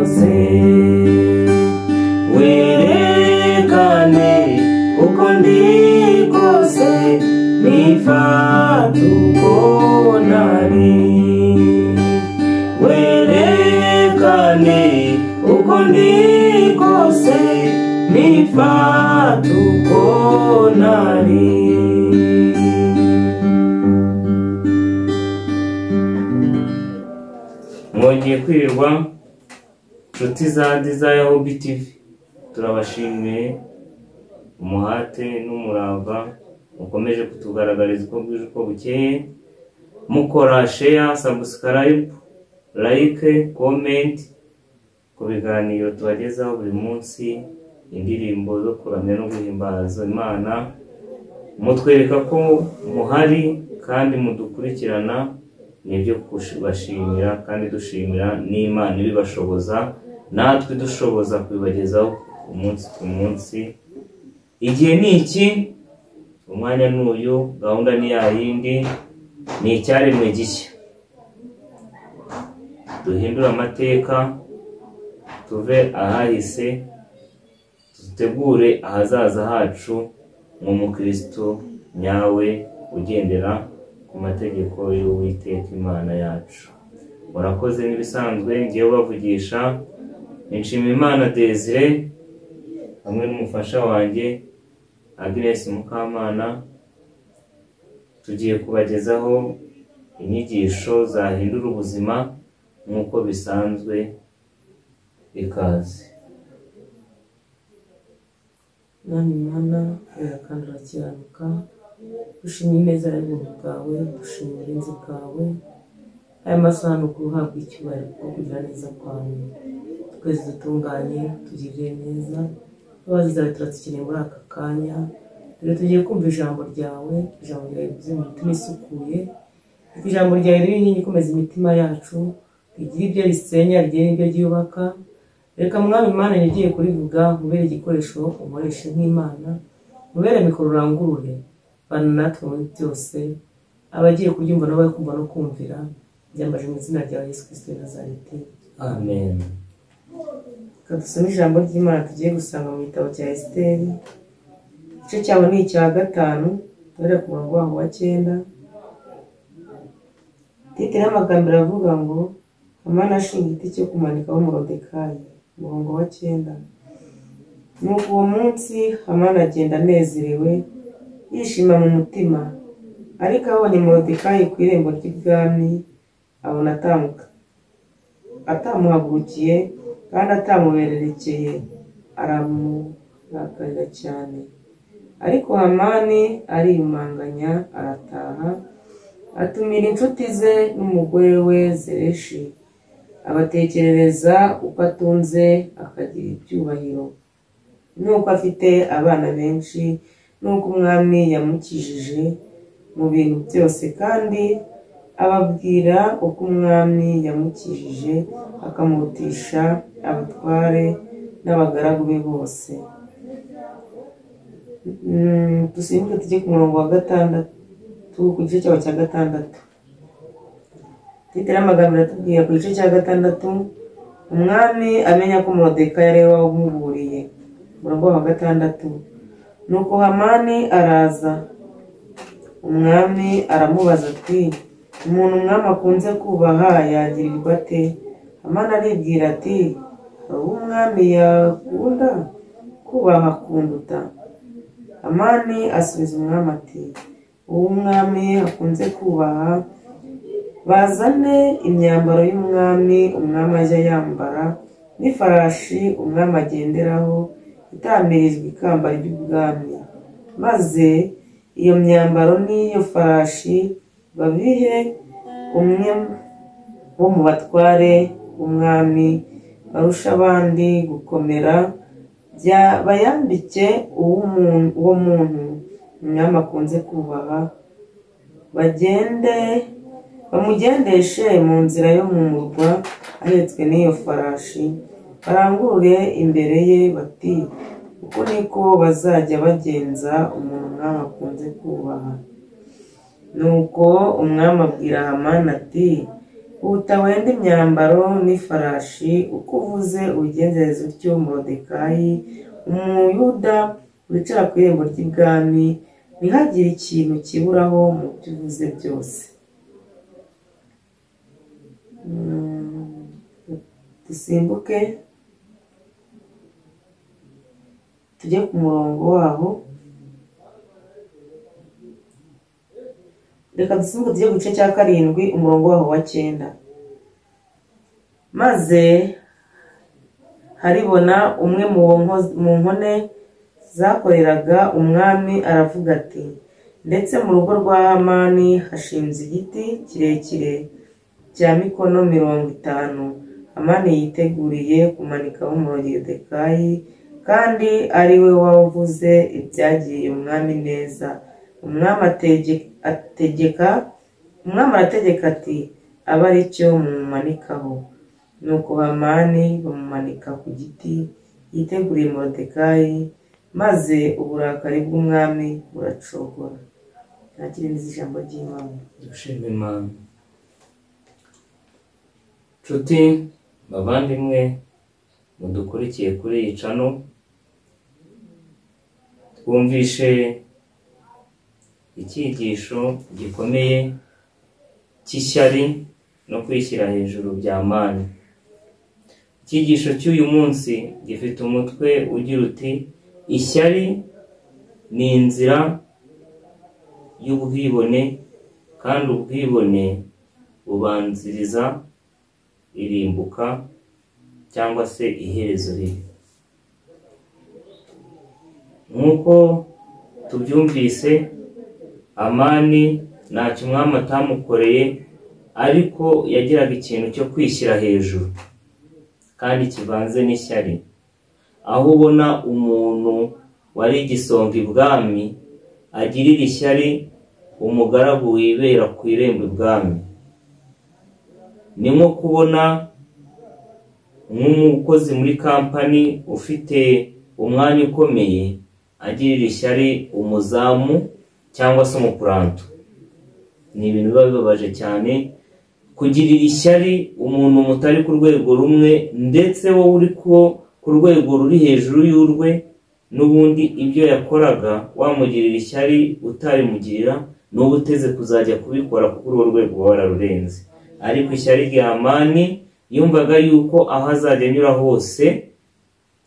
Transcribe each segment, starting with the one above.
kose werekane uko ndi kose nifata uko nari werekane uko ndi kose nifata uko nari mwongeye kwirirwa nshuti za Desire Hobby TV turabashimiye umuhate n'umurava mukomeje kutugaragariza uko bwije uko bukeye mukora share subscribe like comment ku biganiro tubagezaho buri munsi indirimbo zo kuramya no guhimbaza Imana mutwereka ko muhari kandi mudukurikirana nibyo kubashimira kandi dushimira n'Imana ibibashoboza natwe dushoboza kubibagezaho umunsi ku munsi. Igihe ni iki, umwanya n'uyu, gahunda ni yayindi, ni icyaremwe gishya. Duhindura amateka, tuve ahahise, dutegure ahazaza hacu nk'umukristo nyawe ugendera ku mategeko y'Uwiteka Imana yacu. Murakoze n'ibisanzwe ngiye bavugisha Nshimiyimana Desire hamwe n'umufasha wanjye Agnes Mukamana. Tugiye kubagezaho inyigisho zahindura ubuzima nk'uko bisanzwe. Ikaze. Mwami Mana kandi urakiranuka, dushimye ineza y'ubuntu bwawe, dushimye uburinzi bwawe. Aya masaha ni ukuhabwa icyubahiro kuko kugira neza kwawe. Twese dutunganye, tugirire neza, abazi zawe turatsikeneye muri aka kanya. Dore tugiye kumva ijambo ryawe, ijambo ryawe rivuze mu mitima isukuye. Ijambo ryawe riri inkingi ikomeza imitima yacu, rigira ibyo risenya, rigira n'ibyo ryubaka. Reka Mwami Mana yagiye kurivuga, mubere igikoresho umukoreshe nk'Imana, mubere mikoro urangurure, bana natwe muri byose. Abagiye kubyumva nabo bakumva no kumvira, byambaje mu izina rya Yesu Kristo w'i Nazareti. Amen. Kadusome ijambo ry'Imana tugiye gusanga mu gitabo cya Esiteri. Igice cyaho ni icya 5, dore ku murongo waho wa 9. Titire y'amagambo aravuga ngo Hamani ashinga igiti cyo kumanikaho Moridekayi. Umurongo wa 9. Nuko uwo munsi Hamani agenda anezerewe yishima mu mutima, ariko abonye Moridekayi ku irembo ry'ibwami abona atamuhagurukiye kandi atamubererekeye, aramurakarira cyane. Ariko Hamani ariyumanganya arataha, atumira inshuti ze n'umugore we Zereshi, abatekerereza uko atunze akagira ibyubahiro, nuko afite abana benshi, nuko umwami yamukijije mu bintu byose, kandi ababwira uko umwami yamukijije akamurutisha abatware n'abagaragu be bose. Dusimbuke tujye ku murongo wa 6 ku gice cyaho cya 6. Titire y'amagambo iratubwira ku gice cya 6, umwami amenya ko Moridekayi ari we wamuburiye. Umurongo wa 6. Nuko Hamani araza, umwami aramubaza ati, umuntu umwami akunze kubaha yagirirwa ate? Hamani aribwira ati, uwo umwami yakunda kubaha kunduta. Hamani asubiza umwami ati, uwo umwami akunze kubaha bazane imyambaro y'umwami umwami ajya yambara, n'ifarashi umwami agenderaho itamirijwe ikamba ry'ubwami, maze iyo myambaro n'iyo farashi babihe umwe wo mu batware umwami barusha abandi gukomera, bayambike uwo muntu umwami akunze kubaha, bamugendeshe mu nzira yo mu murwa ahetswe n'iyo farashi, barangurure imbere ye bati, uko niko bazajya bagenza umuntu umwami akunze kubaha. Nuko umwami abwira Hamani ati, utawenda imyambaro n'ifarashi, uko uvuze ubigenzereze utyo Moridekayi umuyuda wicara ku irembo ry'ibwami, ntihagire ikintu kiburaho mu byo uvuze byose. Dusimbuke tujye ku murongo waho. Reka dusimbuke tujye ku gice cya 7 umurongo waho wa 9. Maze haribona umwe mu nkone zakoreraga umwami aravuga ati, ndetse mu rugo rwa Hamani hashinze igiti kirekire cya mikono 50. Hamani yiteguriye kumanikaho Moridekayi, kandi ari we wavuze ibyagiriye umwami neza. Umwami arategeka ati, abe ari cyo mumumanikaho. Nuko Hamani bamumanika ku giti yiteguriye Moridekayi, maze uburakari bw'umwami buracogora. Nakirindi ijambo ry'Imana. Dushime Imana. Nshuti bavandimwe mudukurikiye kuri iyi channel, twumvishe icyigisho gikomeye cy'ishyari no kwishyira hejuru bya Hamani. Icyigisho cy'uyu munsi gifite umutwe ugira uti, ishyari ni inzira y'ubwibone, kandi ubwibone bubanziriza irimbuka cyangwa se iherezo ribi. Nk'uko tubyumvise, Hamani ntacyo umwami atamukoreye, ariko yagiraga ikintu cyo kwishyira hejuru kandi kivanze n'ishyari. Aho ubona umuntu wari igisonga ibwami agirira ishyari umugaragu wibera ku irembo ibwami. Ni nko kubona nk'umukozi muri kampani ufite umwanya ukomeye agirira ishyari umuzamu cyangwa se umupuranto. Ni ibintu biba bibabaje cyane kugirira ishyari umuntu mutari ku rwego rumwe, ndetse wowe uri ku rwego ruri hejuru y'urwe, n'ubundi ibyo yakoraga wamugirira ishyari utarimugirira, n'ubu uteze kuzajya kubikora kuko urwo rwego wararurenze. Ariko ishyari rya Hamani yumvaga yuko aho azajya anyura hose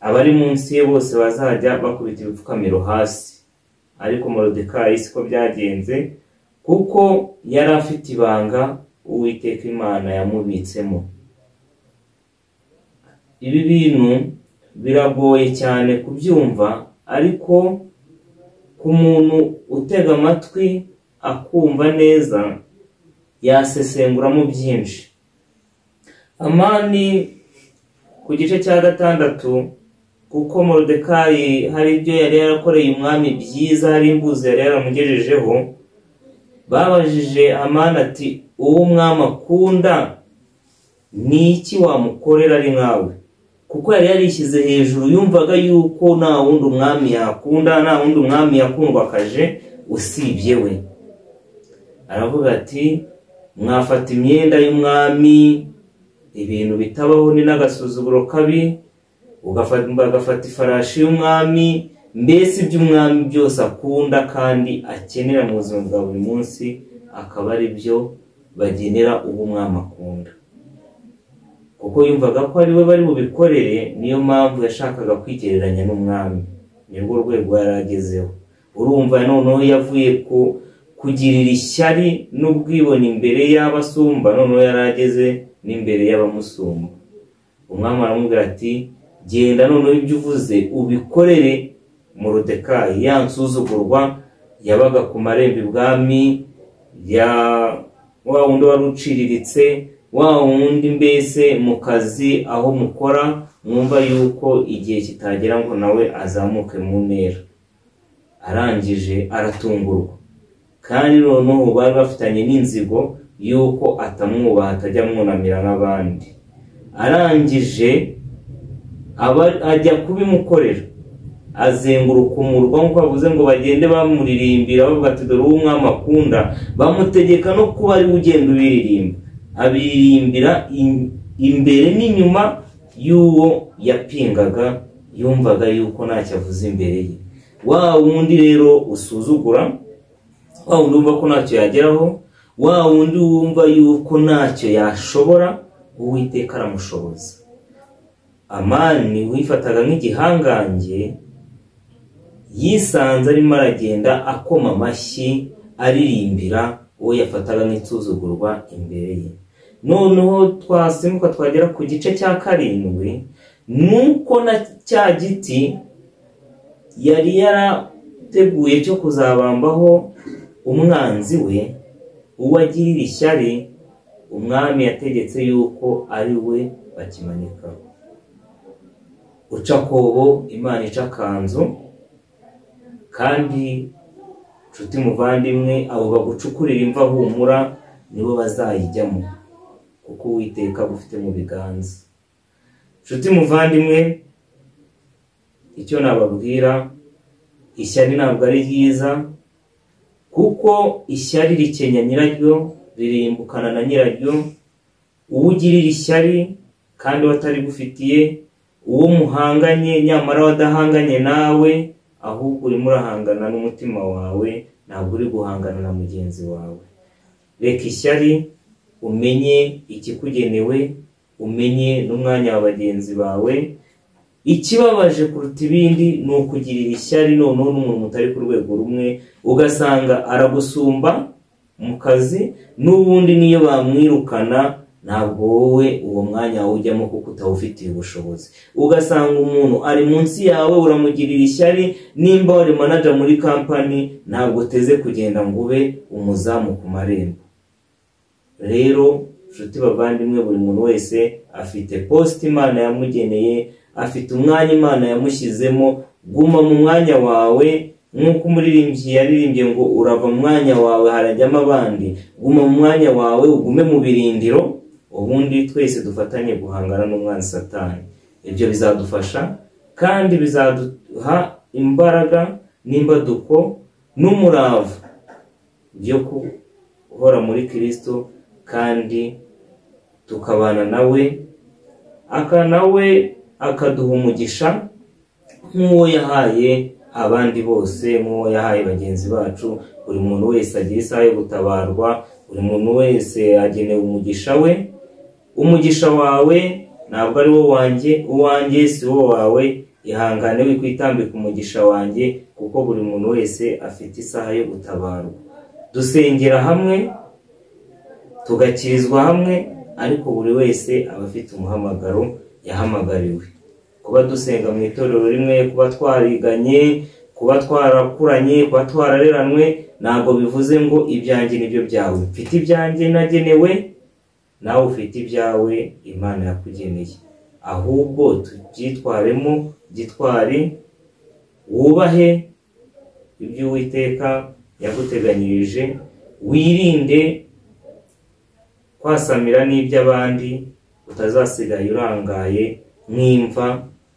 abari munsi ye bose bazajya bakubita ibipfukamiro hasi. Ariko Moridekayi siko byagenze, kuko yari afite ibanga Uwiteka Imana yamubitsemo. Ibi bintu biragoye cyane kubyumva, ariko ku muntu utega amatwi akumva neza yasesenguramo byinshi. Hamani ku gice cya 6, kuko Moridekayi hari ibyo yari yarakoreye umwami byiza, hari imbuzi yari yaramugejejeho, babajije Hamani ati, uwo umwami akunda ni iki wamukorera ari nkawe? Kuko yari yarishyize hejuru, yumvaga yuko nta wundi umwami yakunda, nta wundi umwami yakundwakaje usibye we. Aravuga ati, mwafata imyenda y'umwami, ibintu bitabaho ni n'agasuzuguro kabi, ugafata ifarashi y'umwami, mbese iby'umwami byose akunda kandi akenera mu buzima bwa buri munsi, akaba ari byo bagenera uwo umwami akunda. Kuko yumvaga ko ari we bari bubikorere, niyo mpamvu yashakaga kwigereranya n'umwami. Nirwo rwego yaragezeho. Urumva noneho yavuye kugirira ishyari n'ubwibone imbere y'abasumba, noneho yarageze n'imbere y'abamusumba. Umwami aramubwira ati, genda noneho ibyo uvuze ubikorere Moridekayi. Yansuzugurwa yabaga ku marembo ibwami, wa wundi wari uciriritse, wa wundi mbese mu kazi aho mukora, mwumva yuko igihe kitagera ngo nawe azamuke mu ntera. Arangije aratungurwa, kandi noneho bari bafitanye n'inzigo yuko atamwubaha, atajya amwunamira nk'abandi. Arangije ajya kubimukorera, azenguruka umurwa nk'uko bavuze ngo bagende bamuririmbira bavuga ati, dore uwo umwami akunda, bamutegeka no kuba ari ugenda ubiririmba. abiririmbira imbere n'inyuma y'uwo yapingaga, yumvaga yuko ntacyo avuze imbere ye. Wa wundi rero usuzugura, wa wundi wumva ko ntacyo yageraho, wa wundi wumva yuko ntacyo yashobora, Uwiteka aramushoboza. Amani wifataga nk'igihangange yisanze arimo aragenda akoma amashyi aririmbira uwo yafataga nk'insuzugurwa imbere ye. Noneho twasimbuka twagera ku gice cya 7, nuko na cya giti yari yarateguye cyo kuzabambaho umwanzi we, uwagirira ishyari, umwami yategetse yuko ari we bakimanikaho. Uca akobo Imana ica akanzu, kandi nshuti muvandimwe, abo bagucukurira imva humura nibo bazayijyamo, kuko Uwiteka agufite mu biganza. Nshuti muvandimwe, icyo nababwira, ishyari ntabwo ari ryiza, kuko ishyari rikenya nyiraryo, ririmbukana na nyiraryo. Uwugirira ishyari kandi watari gufitiye, uwo muhanganye nyamara wadahanganye nawe, ahubwo urimo urahangana n'umutima wawe, ntabwo uri guhangana na mugenzi wawe. Reka ishyari, umenye ikikugenewe, umenye n'umwanya wa bagenzi bawe. Ikibabaje kuruta ibindi ni ukugirira ishyari noneho n'umuntu mutari ku rwego rumwe, ugasanga aragusumba mu kazi, n'ubundi niyo bamwirukana ntabwo wowe uwo mwanya ujyamo kuko utawufitiye ubushobozi. Ugasanga umuntu ari munsi yawe, uramugirira ishyari, nimba wari manager muri company ntabwo uteze kugenda ngo ube umuzamu ku marembo. Rero nshuti bavandimwe, buri muntu wese afite post Imana yamugeneye, afite umwanya Imana yamushyizemo. Guma mu mwanya wawe, nk'uko umuririmbyi yaririmbye ngo urava mu mwanya wawe harajyamo abandi. Guma mu mwanya wawe, ugume mu birindiro, ubundi twese dufatanye guhangana n'umwanzi Satani. Ibyo bizadufasha kandi bizaduha imbaraga n'imbaduko n'umurava byo guhora muri Kristo, kandi tukabana nawe, nawe akaduha umugisha nk'uwo yahaye abandi bose, nk'uwo yahaye bagenzi bacu. Buri muntu wese agira isaha yo gutabarwa, buri muntu wese agenewe umugisha we. Umugisha wawe ntabwo ari wo wanjye, uwanjye si wo wawe. Ihangane wikwitambika umugisha wanjye, kuko buri muntu wese afite isaha yo gutabarwa. Dusengera hamwe, tugakirizwa hamwe, ariko buri wese aba afite umuhamagaro yahamagariwe. Kuba dusenga mu itorero rimwe, kuba twariganye, kuba twarakuranye, kuba twarareranwe, ntabwo bivuze ngo ibyanjye nibyo byawe. Mfite ibyanjye nagenewe, nawe ufite ibyawe Imana yakugeneye. Ahubwo tubyitwaremo gitwari, wubahe ibyo Uwiteka yaguteganyirije, wirinde kwasamira n'iby'abandi, utazasigaye urangaye nk'imva.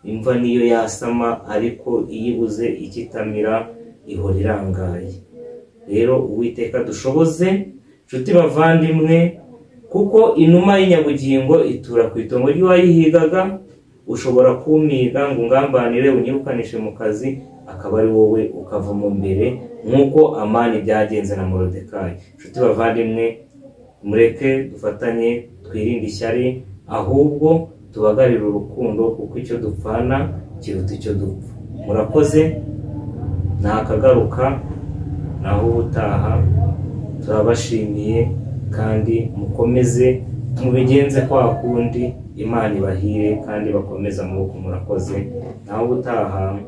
Imva niyo yasama, ariko iyibuze ikitamira ihora irangaye. Rero Uwiteka dushoboze nshuti bavandimwe, kuko inuma y'inyabugingo itura ku itongo ry'uwayihigaga. Ushobora kumiga ngo ngambanire unyirukanishe mu kazi, akaba ari wowe ukava mu mbere, nk'uko Amani byagenze na Moridekayi. Nshuti bavandimwe, mureke dufatanye, twirinde ishyari, ahubwo tubagarire urukundo, kuko icyo dupfana kiruta icyo dupfa. Murakoze, nakagaruka naho ubutaha. Turabashimiye, kandi mukomeze mubigenze kwa kundi. Imana ibahire kandi bakomeza amaboko. Murakoze, naho ubutaha.